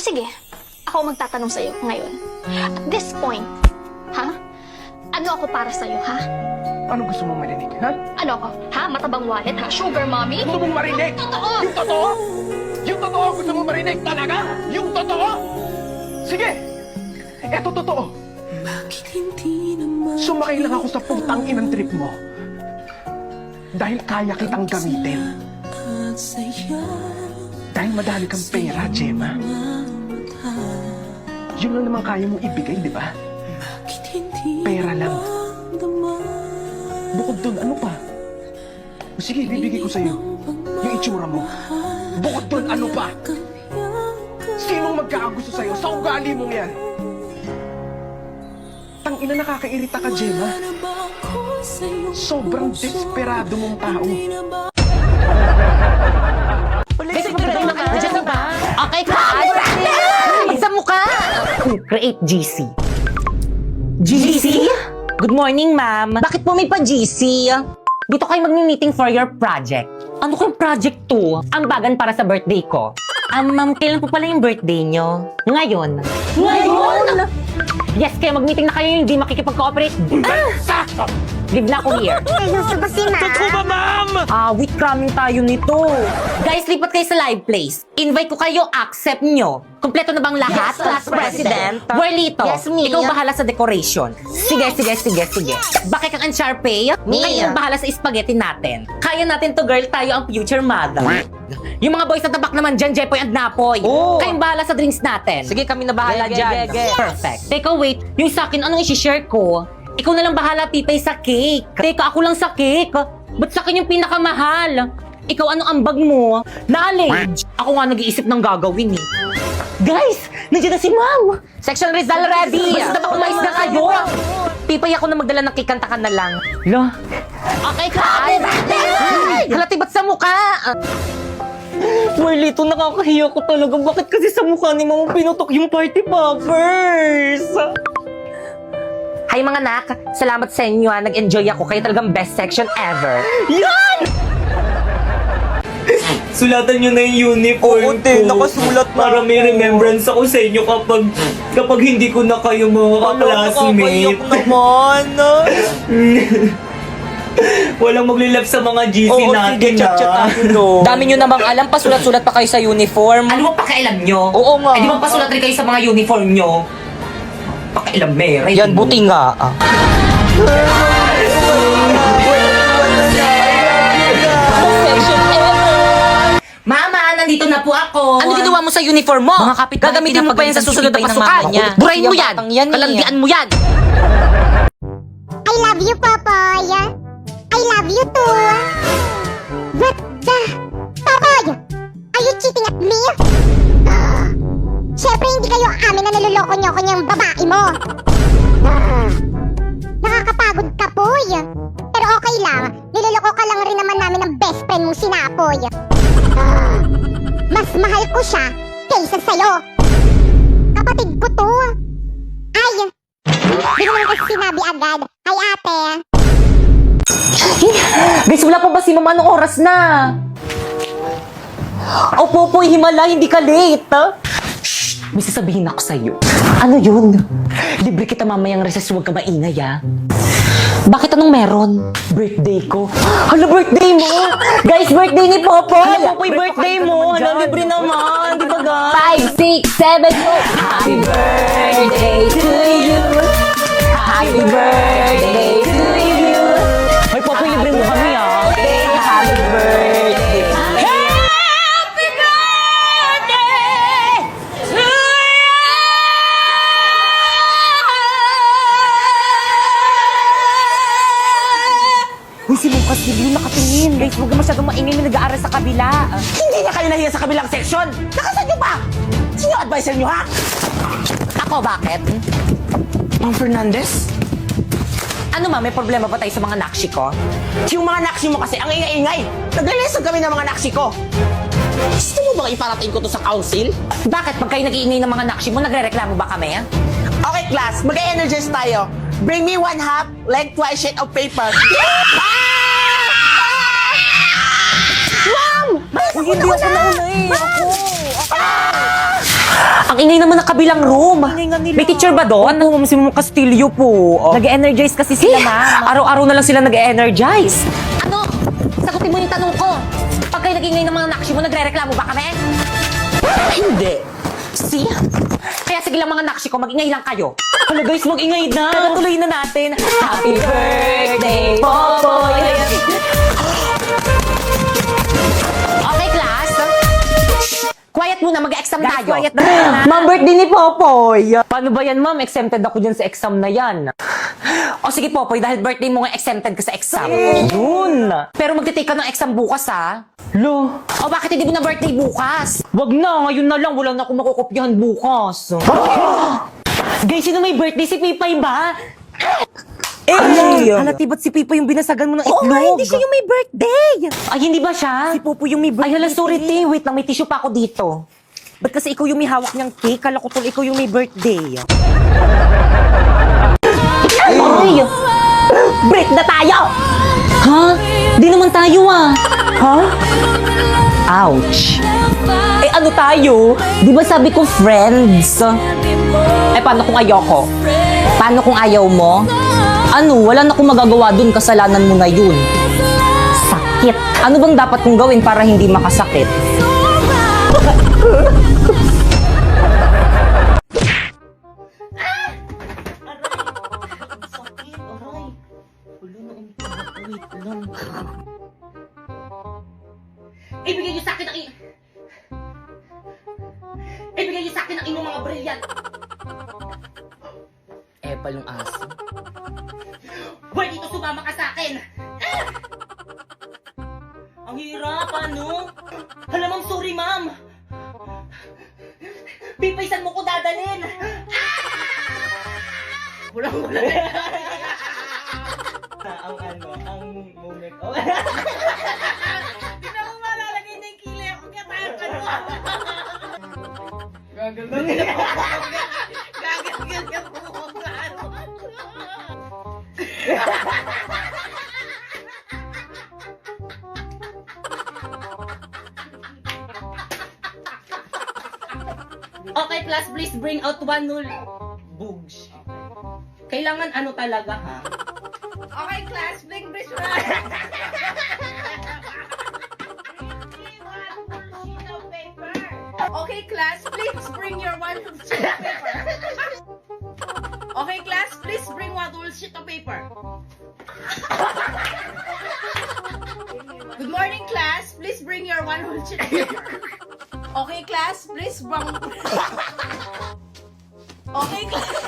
sige, ako magtatanong sa'yo ngayon. At this point, ha? Ano ako para sa'yo, ha? Ano gusto mong marinig, ha? Ano ako? Ha? Matabang wallet, ha? Sugar mommy? Gusto mong marinig? Totoo! Yung totoo? Yung totoo gusto mong marinig talaga? Yung totoo? Sige! Eto totoo. Sumakay lang ako sa putang inang trip mo. Dahil kaya kitang gamitin. Dahil madali kang pera, Gemma. Yun lang naman kaya mong ibigay, di ba? Pera lang. Bukod dun, ano pa? O sige, bibigay ko sa'yo yung itsura mo. Bukod dun, ano pa? Sinong magkakagusto sa'yo sa ugali mong yan? Tangina, nakakairita ka, Gemma. Sobrang desperado mong tao. Guys, magandang na ka. Diyan ka ba? Okay ka? Sa mukha! Create GC. GC? Good morning, ma'am. Bakit po may pa-GC? Dito kayo mag-meeting for your project. Ano kung project to? Ambagan para sa birthday ko. Ma'am, kailan po pala yung birthday nyo? Ngayon. Ngayon? Yes, kaya mag-meeting na kayo yung hindi makikipag-cooperate. Live na ako here. Seryoso ba si ma'am? Wait, cramming tayo nito. Guys, lipat kayo sa live place. Invite ko kayo, accept nyo. Kompleto na bang lahat? Yes, Class President? Whirlito, Yes, me. ikaw bahala sa decoration. Sige. Bakit kang Uncharpay? Me. Kayo bahala sa spaghetti natin. Kaya natin to, girl. Tayo ang future mother. Yung mga boys sa tabak naman dyan, Jepoy and Napoy. Oh. Kayong bahala sa drinks natin. Sige, kami na bahala dyan. Perfect. Teka, wait. Yung sa akin, anong isi-share ko? Ikaw na lang bahala, Pipay, sa cake. Teka, ako lang sa cake. Ba't sa akin yung pinakamahal? Ikaw, anong ambag mo? Knowledge. Ako nga nag-iisip ng gagawin eh. Guys, nandiyan na si Ma'am. Section result ready. Basta ba umayos na kayo? Pipay ako na magdala ng kikanta ka na lang. Lo. Okay ka? Halati ba't sa mukha? Marlito, nakakahiya ko talaga. Bakit kasi sa mukha ni Mama pinutok yung party poppers? Hi mga anak, salamat sa inyo Nag-enjoy ako. Kayo talagang best section ever. Yan! Sulatan nyo na yung uniform ko. nakasulat na Para may remembrance ako sa inyo kapag hindi ko na kayo mga ka-classmate. naman. Walang maglilap sa mga GC natin, no. Dami nyo namang alam, pasulat-sulat pa kayo sa uniform. Ano mo pakialam nyo? Oo nga. Eh di ba pasulat rin kayo sa mga uniform nyo? Pakialam, Mary. Yan, buti nga. Mama, nandito na po ako. Ano ginawa mo sa uniform mo? Mga kapitbahay, Gagamitin mo pa yan sa susunod na pinapagalitan si pasukan. Pipay ng mama ko. Burahin mo yan. Batang yan eh. Kalandian mo yan. I love you, Popoy. I love you too. What the? Popoy! Are you cheating at me? Siyempre hindi kayo amin na naluloko niyo ko niyang babae mo. Nakakapagod ka, Poy. Pero okay lang. Niloloko ka lang rin naman namin ng best friend mong sinapoy. Mas mahal ko siya kaysa sa'yo. Kapatid ko to. Ay, di naman kasi sinabi agad. Ay, ate. Guys, wala pa ba si Mama? Anong oras na? Oh, Popoy, himala, hindi ka late. Shh! May sasabihin ako sa'yo. Ano yun? Libre kita mamayang recess, huwag ka maingay, ah. Bakit anong meron? Birthday ko. Hala, birthday mo! Guys, birthday ni Popoy! Hala, Popoy, birthday mo! Hala, libre naman! Di ba, guys? 5, 6, 7, 8! Happy birthday to you! Happy birthday to you! Hoy, Popoy, libre mo kami, ah! Happy birthday! Happy birthday to you! Uy, si Lucas Silvio nakatingin. Guys, huwag na masyadong maingay, may nag-aaral sa kabila. Hindi na kayo nahiya sa kabilang section. Nakasan nyo pa? Sino advisor nyo, ha? Ako, bakit? Ma'am Fernandez? Ano ma, may problema ba tayo sa mga nakshi ko? Yung mga naksi mo kasi, ang ingay-ingay. Naglalisag kami ng mga naksi ko. Gusto mo bang iparating ko to sa council? Bakit? Pag kayo nag-iingay ng mga nakshi mo, nagre-reklamo ba kami? Okay, class. Mag-energize tayo. Bring me 1/2, like twice sheet of paper. Ma'am! Uy, hindi ako nauna eh. Ang ingay naman ng kabilang room. May teacher ba doon? Oo, Ma'am Simon Castillo po. Nag-energize kasi sila, ma'am. Araw-araw na lang sila nag-energize. Ano? Sagutin mo yung tanong ko. Pag kayo nag-ingay ng mga nakshi mo, nagre-reklamo ba kami? Hindi. See? Kaya sige lang mga nakshi ko, mag-ingay lang kayo. Hala guys, mag-ingay na. Tuloy na natin. Happy birthday, Popoy! Okay, class. Quiet muna, mag-exam tayo. Quiet na. Ma'am, birthday ni Popoy. Paano ba yan, ma'am? Exempted ako dyan sa exam na yan. O sige, Popoy, dahil birthday mo nga, exempted ka sa exam. Yun. Pero magtitake ka ng exam bukas, ha? Lo. O bakit hindi mo na birthday bukas? Wag na, ngayon na lang. Wala na akong makukopyahan bukas. Guys, sino may birthday? Si Pipay ba? Halati ba't si Pipa yung binasagan mo ng itlog? Oo hindi siya yung may birthday. Ay, hindi ba siya? Si Popo yung may birthday. Ay, hala, sorry, te. Wait lang, may tissue pa ako dito. Ba't kasi ikaw yung may hawak niyang cake? Kala ko tol, ikaw yung may birthday. Ay! Break na tayo! Ha? Di naman tayo, ah. Ha? Ouch. Eh, ano tayo? Di ba sabi ko friends? Eh, paano kung ayoko? Paano kung ayaw mo? Ano, wala na akong magagawa dun, kasalanan mo na yun. Sakit. Ano bang dapat kong gawin para hindi makasakit? Ibigay niyo sa akin ang Ibigay niyo sa akin ang inyong mga brilliant. Epal yung aso. Pwede dito sumama ka sa akin. Ang hirap, ano? Hala, ma'am, sorry, ma'am. Pipaysan mo ko dadalhin. Ang ano, ang moment. Oh. Hindi na mo malalagay na yung kili ako kaya tayo ka doon. Gagal ka po. Okay, class, please bring out one null. Bugs. Kailangan ano talaga, ha? Okay, class, bring this Okay, class, please bring your one sheet of paper. Okay, class, please bring one whole sheet of paper. Good morning, class. Please bring your one whole sheet of paper. Okay, class, please bring. Okay, class.